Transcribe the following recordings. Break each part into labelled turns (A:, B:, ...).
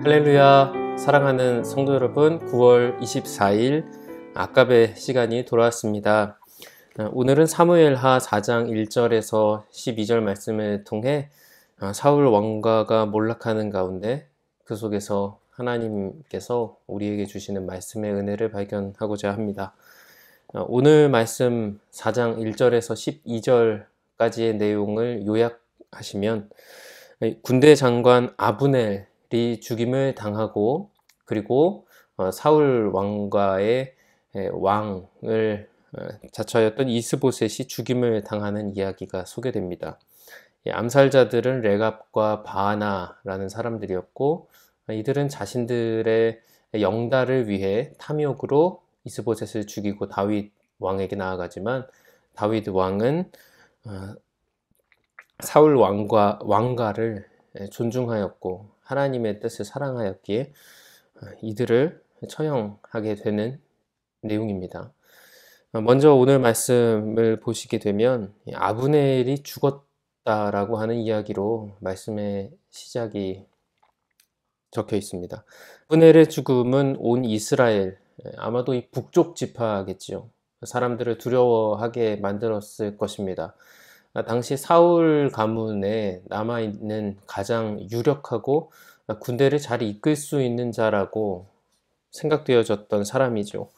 A: 할렐루야, 사랑하는 성도 여러분, 9월 24일 아깝의 시간이 돌아왔습니다. 오늘은 사무엘하 4장 1절에서 12절 말씀을 통해 사울 왕가가 몰락하는 가운데 그 속에서 하나님께서 우리에게 주시는 말씀의 은혜를 발견하고자 합니다. 오늘 말씀 4장 1절에서 12절까지의 내용을 요약하시면 군대 장관 아브넬이 죽임을 당하고 그리고 사울 왕가의 왕을 자처하였던 이스보셋이 죽임을 당하는 이야기가 소개됩니다. 암살자들은 레갑과 바하나라는 사람들이었고 이들은 자신들의 영달을 위해 탐욕으로 이스보셋을 죽이고 다윗 왕에게 나아가지만 다윗 왕은 사울 왕가를 존중하였고 하나님의 뜻을 사랑하였기에 이들을 처형하게 되는 내용입니다. 먼저 오늘 말씀을 보시게 되면 아브넬이 죽었다라고 하는 이야기로 말씀의 시작이 적혀 있습니다. 아브넬의 죽음은 온 이스라엘, 아마도 이 북쪽 지파겠지요. 사람들을 두려워하게 만들었을 것입니다. 당시 사울 가문에 남아있는 가장 유력하고 군대를 잘 이끌 수 있는 자라고 생각되어졌던 사람이죠.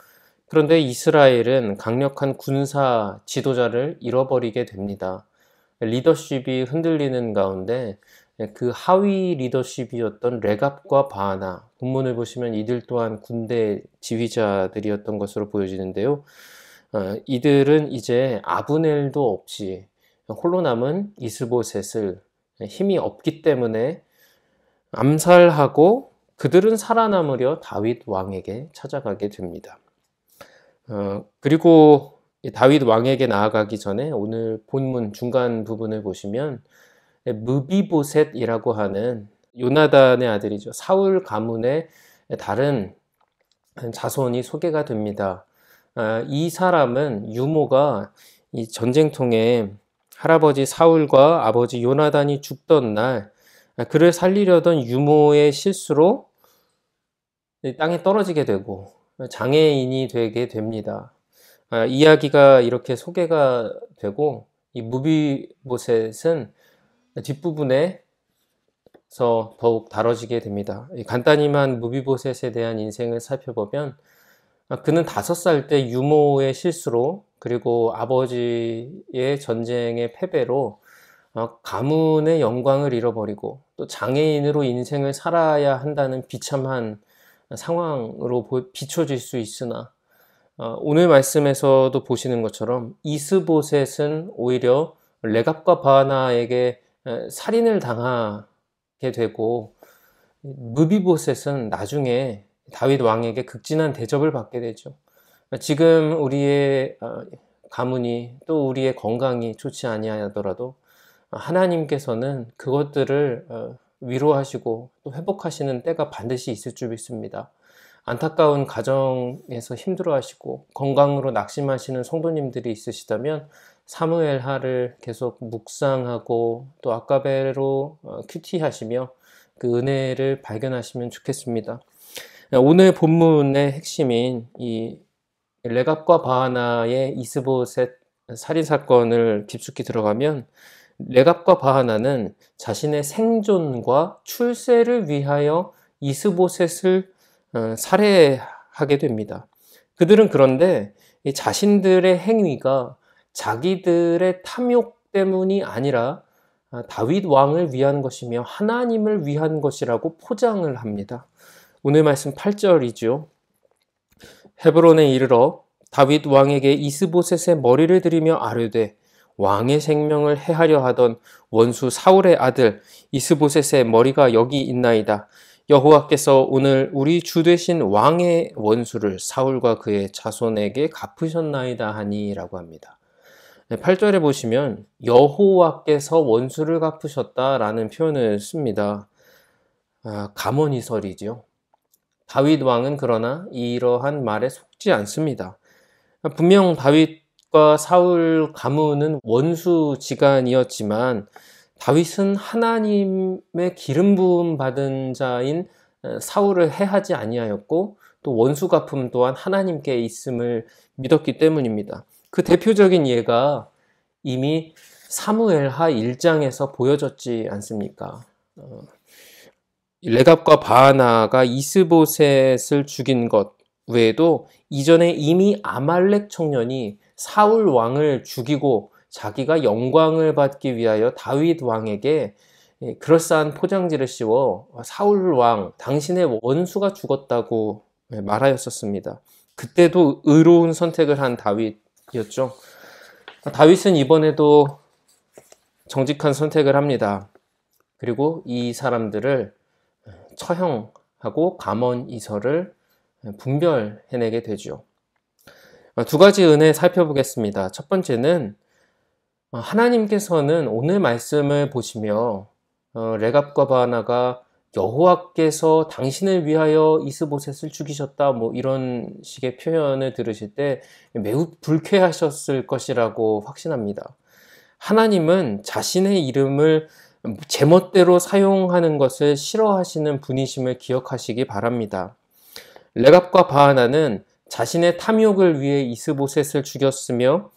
A: 그런데 이스라엘은 강력한 군사 지도자를 잃어버리게 됩니다. 리더십이 흔들리는 가운데 그 하위 리더십이었던 레갑과 바하나, 본문을 보시면 이들 또한 군대 지휘자들이었던 것으로 보여지는데요. 이들은 이제 아브넬도 없이 홀로 남은 이스보셋을 힘이 없기 때문에 암살하고 그들은 살아남으려 다윗 왕에게 찾아가게 됩니다. 그리고 다윗 왕에게 나아가기 전에 오늘 본문 중간 부분을 보시면 무비보셋이라고 하는 요나단의 아들이죠. 사울 가문의 다른 자손이 소개가 됩니다. 이 사람은 유모가 이 전쟁통에 할아버지 사울과 아버지 요나단이 죽던 날 그를 살리려던 유모의 실수로 땅에 떨어지게 되고 장애인이 되게 됩니다. 이야기가 이렇게 소개가 되고 이 무비보셋은 뒷부분에서 더욱 다뤄지게 됩니다. 간단히만 무비보셋에 대한 인생을 살펴보면 그는 5살 때 유모의 실수로 그리고 아버지의 전쟁의 패배로 가문의 영광을 잃어버리고 또 장애인으로 인생을 살아야 한다는 비참한 상황으로 비춰질 수 있으나 오늘 말씀에서도 보시는 것처럼 이스보셋은 오히려 레갑과 바하나에게 살인을 당하게 되고 무비보셋은 나중에 다윗 왕에게 극진한 대접을 받게 되죠. 지금 우리의 가문이 또 우리의 건강이 좋지 아니하더라도 하나님께서는 그것들을 위로하시고 또 회복하시는 때가 반드시 있을 줄 믿습니다. 안타까운 가정에서 힘들어하시고 건강으로 낙심하시는 성도님들이 있으시다면 사무엘하를 계속 묵상하고 또 아까베로 큐티하시며 그 은혜를 발견하시면 좋겠습니다. 오늘 본문의 핵심인 이 레갑과 바하나의 이스보셋 살인사건을 깊숙이 들어가면 레갑과 바하나는 자신의 생존과 출세를 위하여 이스보셋을 살해하게 됩니다. 그들은 그런데 자신들의 행위가 자기들의 탐욕 때문이 아니라 다윗 왕을 위한 것이며 하나님을 위한 것이라고 포장을 합니다. 오늘 말씀 8절이죠. 헤브론에 이르러 다윗 왕에게 이스보셋의 머리를 들이며 아뢰되 왕의 생명을 해하려 하던 원수 사울의 아들 이스보셋의 머리가 여기 있나이다. 여호와께서 오늘 우리 주 되신 왕의 원수를 사울과 그의 자손에게 갚으셨나이다 하니라고 합니다. 8절에 보시면 여호와께서 원수를 갚으셨다라는 표현을 씁니다. 감언이설이죠. 다윗 왕은 그러나 이러한 말에 속지 않습니다. 분명 다윗과 사울 가문은 원수지간이었지만 다윗은 하나님의 기름 부음 받은 자인 사울을 해하지 아니하였고 또 원수 갚음 또한 하나님께 있음을 믿었기 때문입니다. 그 대표적인 예가 이미 사무엘하 1장에서 보여졌지 않습니까? 레갑과 바하나가 이스보셋을 죽인 것 외에도 이전에 이미 아말렉 청년이 사울 왕을 죽이고 자기가 영광을 받기 위하여 다윗 왕에게 그럴싸한 포장지를 씌워 사울 왕, 당신의 원수가 죽었다고 말하였었습니다. 그때도 의로운 선택을 한 다윗이었죠. 다윗은 이번에도 정직한 선택을 합니다. 그리고 이 사람들을 처형하고 감언 이설을 분별해내게 되죠. 두 가지 은혜 살펴보겠습니다. 첫 번째는 하나님께서는 오늘 말씀을 보시며 레갑과 바하나가 여호와께서 당신을 위하여 이스보셋을 죽이셨다 뭐 이런 식의 표현을 들으실 때 매우 불쾌하셨을 것이라고 확신합니다. 하나님은 자신의 이름을 제멋대로 사용하는 것을 싫어하시는 분이심을 기억하시기 바랍니다. 레갑과 바하나는 자신의 탐욕을 위해 이스보셋을 죽였으며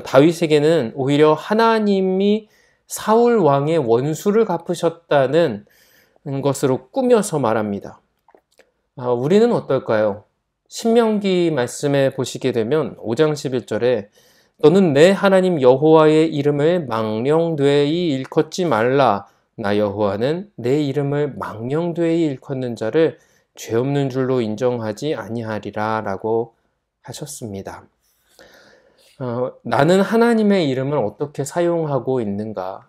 A: 다윗에게는 오히려 하나님이 사울 왕의 원수를 갚으셨다는 것으로 꾸며서 말합니다. 우리는 어떨까요? 신명기 말씀에 보시게 되면 5장 11절에 너는 내 하나님 여호와의 이름을 망령되이 일컫지 말라. 나 여호와는 내 이름을 망령되이 일컫는 자를 죄 없는 줄로 인정하지 아니하리라 라고 하셨습니다. 나는 하나님의 이름을 어떻게 사용하고 있는가?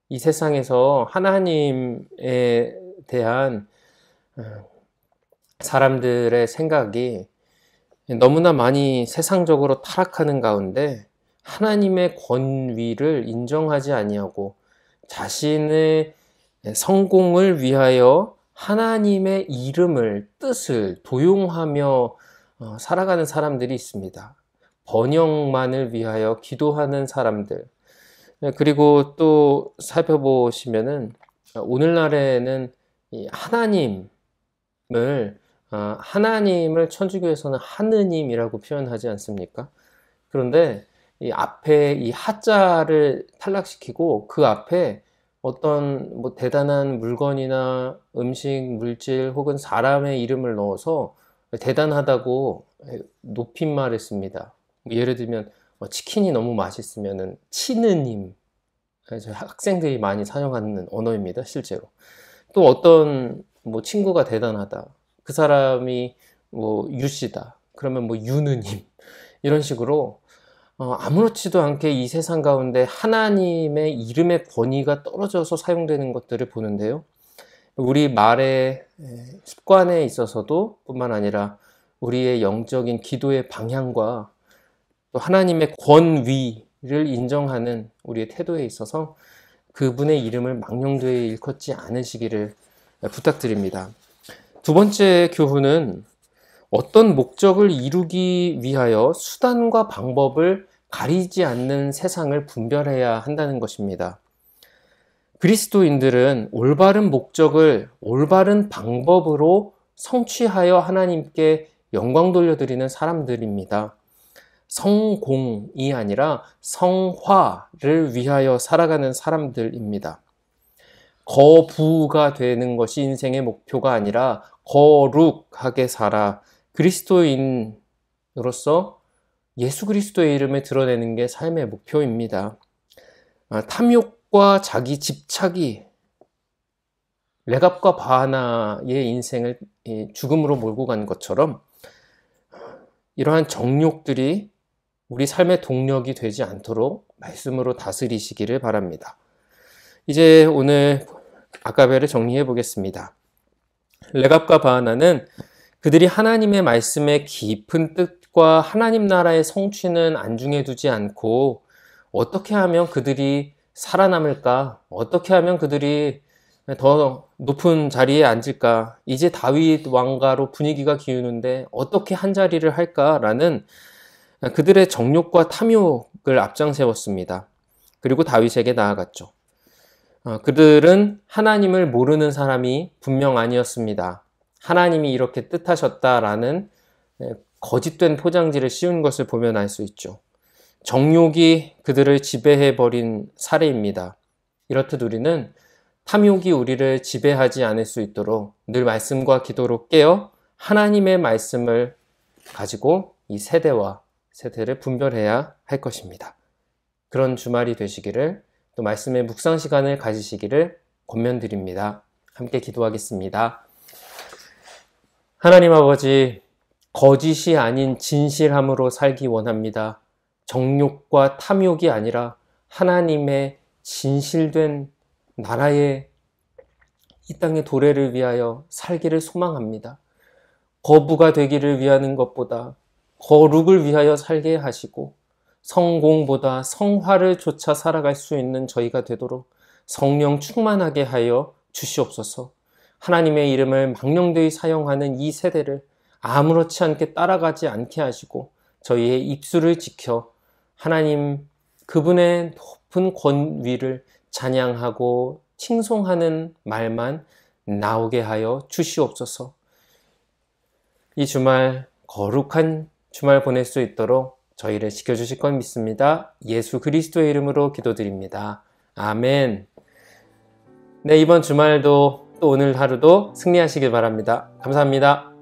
A: 이 세상에서 하나님에 대한 사람들의 생각이 너무나 많이 세상적으로 타락하는 가운데 하나님의 권위를 인정하지 아니하고 자신의 성공을 위하여 하나님의 이름을, 뜻을 도용하며 살아가는 사람들이 있습니다. 번영만을 위하여 기도하는 사람들. 그리고 또 살펴보시면은 오늘날에는 이 하나님을 천주교에서는 하느님이라고 표현하지 않습니까? 그런데 이 앞에 이 하자를 탈락시키고 그 앞에 어떤 뭐 대단한 물건이나 음식, 물질 혹은 사람의 이름을 넣어서 대단하다고 높임말을 씁니다. 예를 들면 치킨이 너무 맛있으면은 치느님, 학생들이 많이 사용하는 언어입니다. 실제로. 또 어떤 뭐 친구가 대단하다. 그 사람이 뭐 유씨다. 그러면 뭐 유느님. 이런 식으로 아무렇지도 않게 이 세상 가운데 하나님의 이름의 권위가 떨어져서 사용되는 것들을 보는데요. 우리 말의 습관에 있어서도 뿐만 아니라 우리의 영적인 기도의 방향과 또 하나님의 권위를 인정하는 우리의 태도에 있어서 그분의 이름을 망령되이 일컫지 않으시기를 부탁드립니다. 두 번째 교훈은 어떤 목적을 이루기 위하여 수단과 방법을 가리지 않는 세상을 분별해야 한다는 것입니다. 그리스도인들은 올바른 목적을 올바른 방법으로 성취하여 하나님께 영광 돌려드리는 사람들입니다. 성공이 아니라 성화를 위하여 살아가는 사람들입니다. 거부가 되는 것이 인생의 목표가 아니라 거룩하게 살아 그리스도인으로서 예수 그리스도의 이름을 드러내는 게 삶의 목표입니다. 탐욕과 자기 집착이 레갑과 바하나의 인생을 죽음으로 몰고 간 것처럼 이러한 정욕들이 우리 삶의 동력이 되지 않도록 말씀으로 다스리시기를 바랍니다. 이제 오늘 아가벨을 정리해 보겠습니다. 레갑과 바하나는 그들이 하나님의 말씀의 깊은 뜻과 하나님 나라의 성취는 안중에 두지 않고 어떻게 하면 그들이 살아남을까? 어떻게 하면 그들이 더 높은 자리에 앉을까? 이제 다윗 왕가로 분위기가 기우는데 어떻게 한 자리를 할까라는 그들의 정욕과 탐욕을 앞장세웠습니다. 그리고 다윗에게 나아갔죠. 그들은 하나님을 모르는 사람이 분명 아니었습니다. 하나님이 이렇게 뜻하셨다라는 거짓된 포장지를 씌운 것을 보면 알 수 있죠. 정욕이 그들을 지배해버린 사례입니다. 이렇듯 우리는 탐욕이 우리를 지배하지 않을 수 있도록 늘 말씀과 기도로 깨어 하나님의 말씀을 가지고 이 세대를 분별해야 할 것입니다. 그런 주말이 되시기를, 또 말씀의 묵상 시간을 가지시기를 권면드립니다. 함께 기도하겠습니다. 하나님 아버지, 거짓이 아닌 진실함으로 살기 원합니다. 정욕과 탐욕이 아니라 하나님의 진실된 나라의 이 땅의 도래를 위하여 살기를 소망합니다. 거부가 되기를 위하는 것보다 거룩을 위하여 살게 하시고, 성공보다 성화를 쫓아 살아갈 수 있는 저희가 되도록 성령 충만하게 하여 주시옵소서. 하나님의 이름을 망령되이 사용하는 이 세대를 아무렇지 않게 따라가지 않게 하시고, 저희의 입술을 지켜 하나님 그분의 높은 권위를 찬양하고 칭송하는 말만 나오게 하여 주시옵소서. 이 주말 거룩한 주말 보낼 수 있도록 저희를 지켜주실 것 믿습니다. 예수 그리스도의 이름으로 기도드립니다. 아멘. 네, 이번 주말도 또 오늘 하루도 승리하시길 바랍니다. 감사합니다.